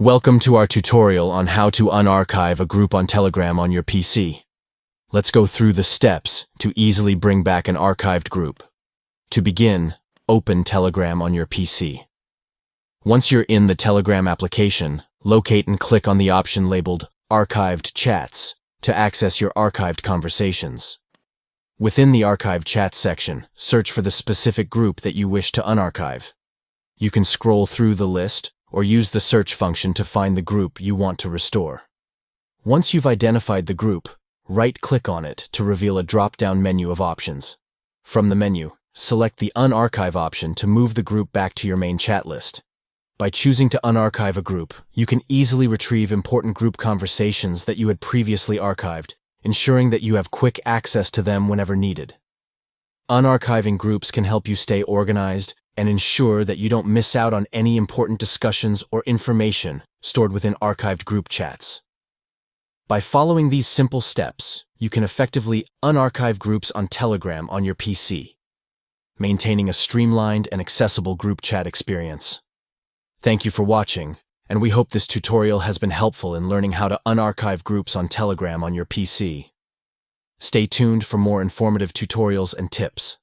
Welcome to our tutorial on how to unarchive a group on Telegram on your PC. Let's go through the steps to easily bring back an archived group. To begin, open Telegram on your PC. Once you're in the Telegram application, locate and click on the option labeled Archived Chats to access your archived conversations. Within the Archived Chats section, search for the specific group that you wish to unarchive. You can scroll through the list or use the search function to find the group you want to restore. Once you've identified the group, right-click on it to reveal a drop-down menu of options. From the menu, select the Unarchive option to move the group back to your main chat list. By choosing to unarchive a group, you can easily retrieve important group conversations that you had previously archived, ensuring that you have quick access to them whenever needed. Unarchiving groups can help you stay organized and ensure that you don't miss out on any important discussions or information stored within archived group chats. By following these simple steps, you can effectively unarchive groups on Telegram on your PC, maintaining a streamlined and accessible group chat experience. Thank you for watching, and we hope this tutorial has been helpful in learning how to unarchive groups on Telegram on your PC. Stay tuned for more informative tutorials and tips.